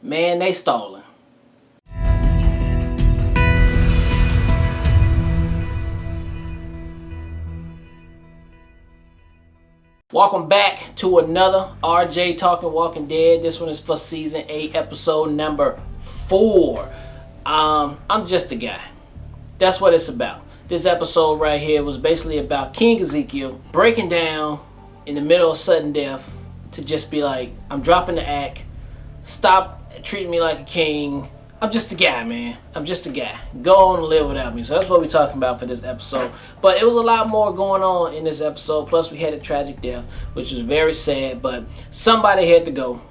Man, they stalling. Welcome back to another RJ Talking Walking Dead. This one is for season 8, episode number 4. I'm just a guy. That's what it's about. This episode right here was basically about King Ezekiel breaking down in the middle of sudden death to just be like, I'm dropping the act. Stop treating me like a king. I'm just a guy, man. I'm just a guy. Go on and live without me. So that's what we're talking about for this episode. But it was a lot more going on in this episode. Plus we had a tragic death, which was very sad. But somebody had to go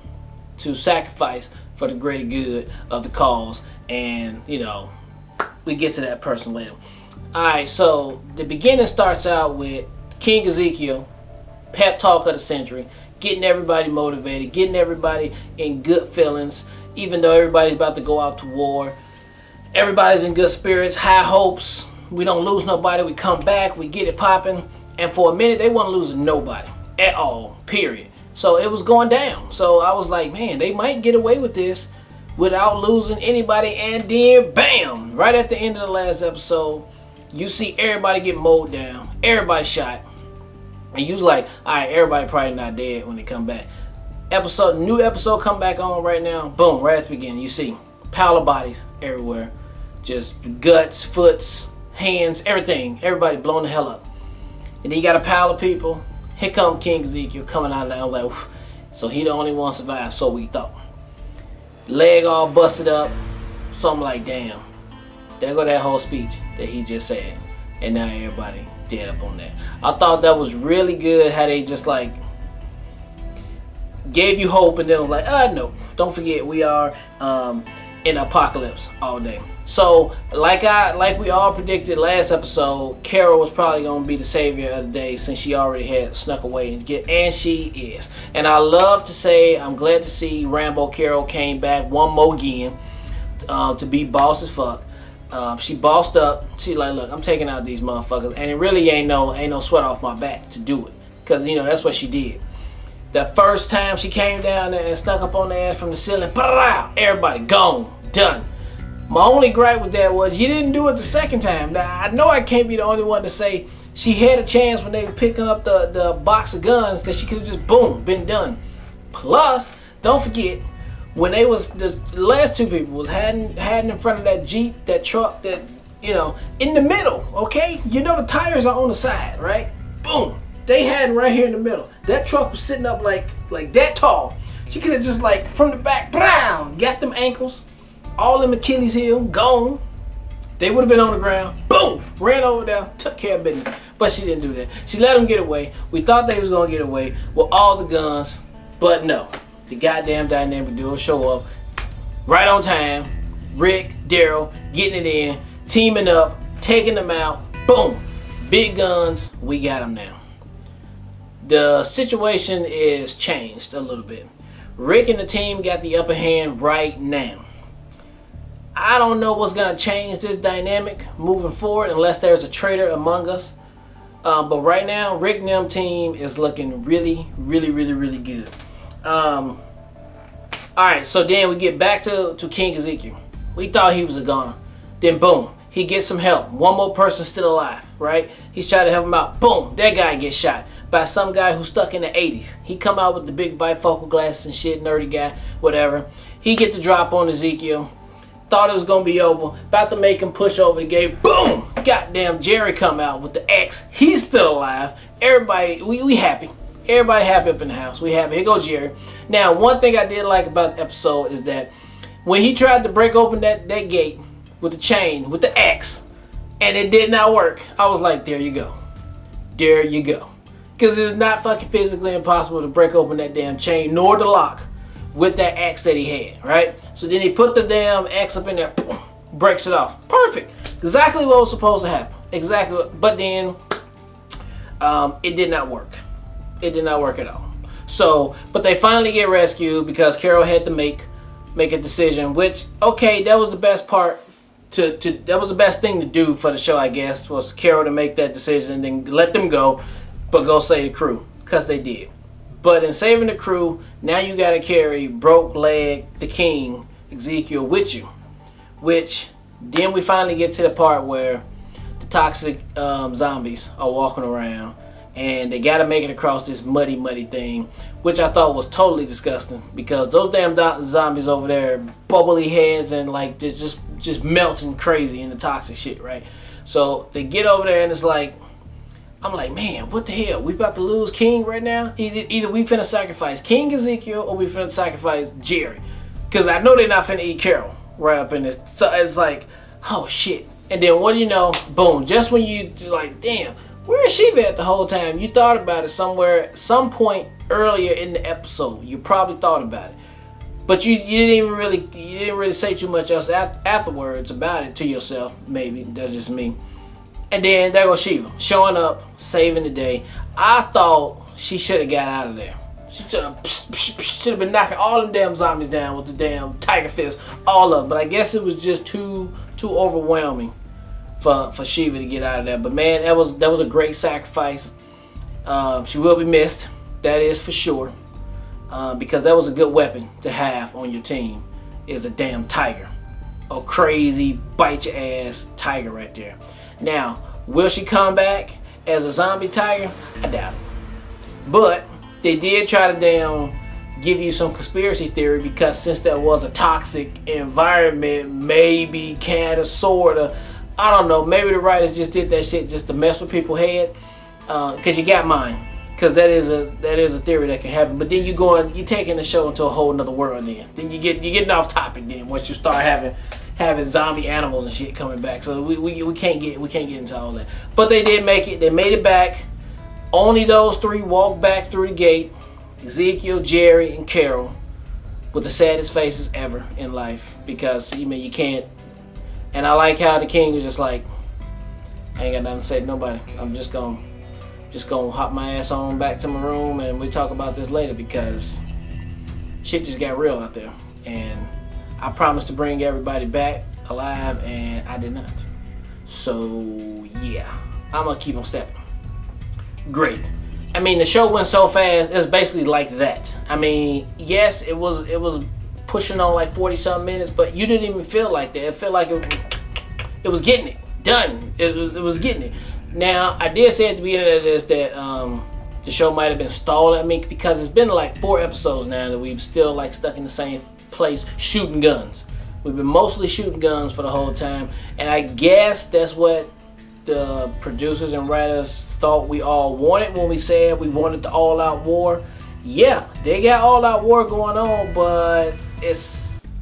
to sacrifice for the greater good of the cause. And, you know, we get to that person later. Alright, so the beginning starts out with King Ezekiel, pep talk of the century, getting everybody motivated, getting everybody in good feelings, even though everybody's about to go out to war. Everybody's in good spirits, high hopes. We don't lose nobody, we come back, we get it popping. And for a minute, they weren't losing nobody at all, period. So it was going down. So I was like, man, they might get away with this without losing anybody. And then, bam, right at the end of the last episode, you see everybody get mowed down, everybody shot. And you was like, alright, everybody probably not dead when they come back. New episode come back on right now. Boom, right at the beginning. You see pile of bodies everywhere. Just guts, foots, hands, everything. Everybody blown the hell up. And then you got a pile of people. Here come King Ezekiel coming out of that like, oof. So he the only one survived, so we thought. Leg all busted up. So I'm like, damn. There go that whole speech that he just said. And now everybody dead up on that. I thought that was really good how they just like gave you hope and then was like, no, don't forget we are in apocalypse all day. So like we all predicted last episode, Carol was probably gonna be the savior of the day since she already had snuck away and she is. And I love to say I'm glad to see Rambo Carol came back one more again to be boss as fuck. She bossed up. She's like, look, I'm taking out these motherfuckers, and it really ain't no sweat off my back to do it, cause you know that's what she did. The first time she came down there and snuck up on the ass from the ceiling, everybody gone, done. My only gripe with that was you didn't do it the second time. Now I know I can't be the only one to say she had a chance when they were picking up the box of guns that she could have just boom been done. Plus, don't forget. When they was the last two people was hiding in front of that Jeep, that truck, that you know, in the middle, okay? You know the tires are on the side, right? Boom. They had right here in the middle. That truck was sitting up like that tall. She could have just like from the back, brown, got them ankles, all them Achilles heel, gone. They would have been on the ground. Boom! Ran over there, took care of business. But she didn't do that. She let them get away. We thought they was gonna get away with all the guns, but no. The goddamn dynamic duo show up right on time. Rick, Daryl getting it in, teaming up, taking them out. Boom, big guns. We got them now. The situation is changed a little bit. Rick and the team got the upper hand right now. I don't know what's gonna change this dynamic moving forward unless there's a traitor among us. But right now, Rick and them team is looking really, really, really, really good. Alright, so then we get back to King Ezekiel. We thought he was a goner. Then boom, he gets some help. One more person still alive, right? He's trying to help him out. Boom, that guy gets shot by some guy who's stuck in the 80s. He come out with the big bifocal glasses and shit, nerdy guy, whatever. He get the drop on Ezekiel. Thought it was gonna be over. About to make him push over the gate. Boom! Goddamn Jerry come out with the X. He's still alive. Everybody, we happy. Everybody happy up in the house. We happy. Here goes Jerry. Now, one thing I did like about the episode is that when he tried to break open that gate with the chain, with the axe, and it did not work, I was like, there you go. There you go. Because it's not fucking physically impossible to break open that damn chain, nor the lock, with that axe that he had, right? So then he put the damn axe up in there, boom, breaks it off. Perfect. Exactly what was supposed to happen. Exactly. But then, it did not work. It did not work at all. So, but they finally get rescued because Carol had to make a decision, which, okay, that was the best part that was the best thing to do for the show, I guess, was Carol to make that decision and then let them go, but go save the crew, because they did. But in saving the crew, now you got to carry broke leg the king Ezekiel with you, which then we finally get to the part where the toxic zombies are walking around, and they got to make it across this muddy thing, which I thought was totally disgusting, because those damn zombies over there, bubbly heads, and like they're just melting crazy in the toxic shit, right? So they get over there, and it's like, I'm like, man, what the hell? We about to lose King right now? Either we finna sacrifice King Ezekiel, or we finna sacrifice Jerry, because I know they're not finna eat Carol right up in this. So it's like, oh shit. And then what do you know, boom, just when you like, damn, where is Shiva at the whole time? You thought about it somewhere, some point earlier in the episode. You probably thought about it, but you didn't really say too much else afterwards about it to yourself. Maybe that's just me. And then there goes Shiva showing up, saving the day. I thought she should have got out of there. She should have been knocking all them damn zombies down with the damn tiger fist, all of them. But I guess it was just too overwhelming for Shiva to get out of there. But man, that was a great sacrifice. She will be missed, that is for sure, because that was a good weapon to have on your team, is a damn tiger, a crazy bite your ass tiger right there. Now, will she come back as a zombie tiger? I doubt it. But they did try to damn give you some conspiracy theory, because since that was a toxic environment, maybe, kinda, sorta, I don't know, maybe the writers just did that shit just to mess with people's head. Cause you got mine. Cause that is a theory that can happen. But then you're taking the show into a whole nother world then you're getting off topic then once you start having zombie animals and shit coming back. So we can't get into all that. But they did make it. They made it back. Only those three walked back through the gate. Ezekiel, Jerry, and Carol, with the saddest faces ever in life, because you can't. And I like how the king was just like, I ain't got nothing to say to nobody. I'm just gonna hop my ass on back to my room, and we talk about this later, because shit just got real out there. And I promised to bring everybody back alive, and I did not. So yeah, I'm gonna keep on stepping. Great. I mean, the show went so fast. It's basically like that. I mean, yes, it was pushing on like 40-something minutes, but you didn't even feel like that. It felt like it was getting it done. It was getting it. Now, I did say at the beginning of this that the show might have been stalled at me, because it's been like 4 episodes now that we've still like stuck in the same place shooting guns. We've been mostly shooting guns for the whole time, and I guess that's what the producers and writers thought we all wanted when we said we wanted the all-out war. Yeah, they got all-out war going on, but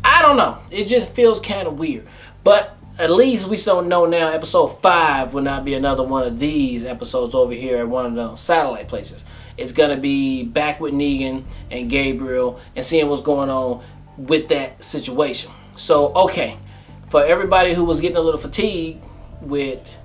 I don't know. It just feels kind of weird. But at least we still know now episode 5 will not be another one of these episodes over here at one of the satellite places. It's going to be back with Negan and Gabriel and seeing what's going on with that situation. So, okay, for everybody who was getting a little fatigued with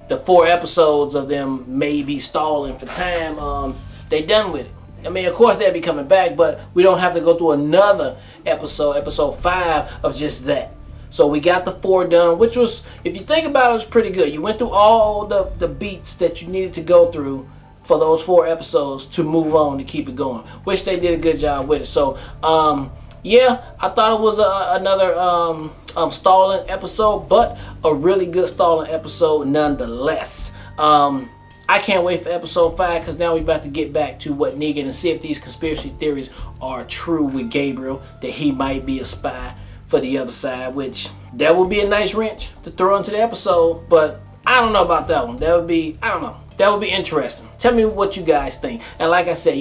the 4 episodes of them maybe stalling for time, they done with it. I mean, of course they'll be coming back, but we don't have to go through another episode 5 of just that. So we got the 4 done, which was, if you think about it, was pretty good. You went through all the beats that you needed to go through for those 4 episodes to move on, to keep it going, which they did a good job with it. So, yeah, I thought it was another stalling episode, but a really good stalling episode nonetheless. I can't wait for episode 5, because now we're about to get back to what Negan, and see if these conspiracy theories are true with Gabriel, that he might be a spy for the other side, which that would be a nice wrench to throw into the episode. But I don't know about that one. That would be, I don't know. That would be interesting. Tell me what you guys think. And like I said,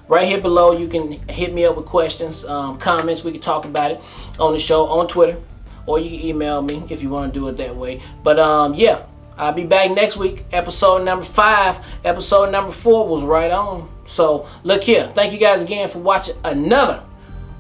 right here below, you can hit me up with questions, comments. We can talk about it on the show, on Twitter, or you can email me if you want to do it that way. But yeah, I'll be back next week. Episode number 5. Episode number 4 was right on. So look here. Thank you guys again for watching another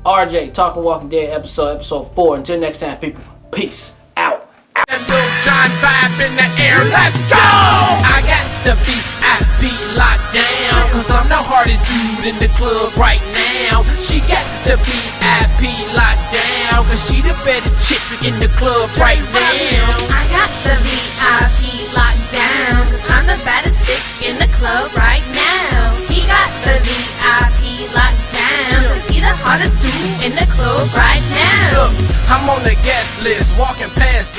RJ Talking Walking Dead episode 4. Until next time, people. Peace out. And Lil Jon vibe in the air, let's go! I got the VIP locked down, cause I'm the hardest dude in the club right now. She got the VIP locked down, cause she the baddest chick in the club right now. I got the VIP locked down, cause I'm the baddest chick in the club right now. He got the VIP I'm on the guest list, walking past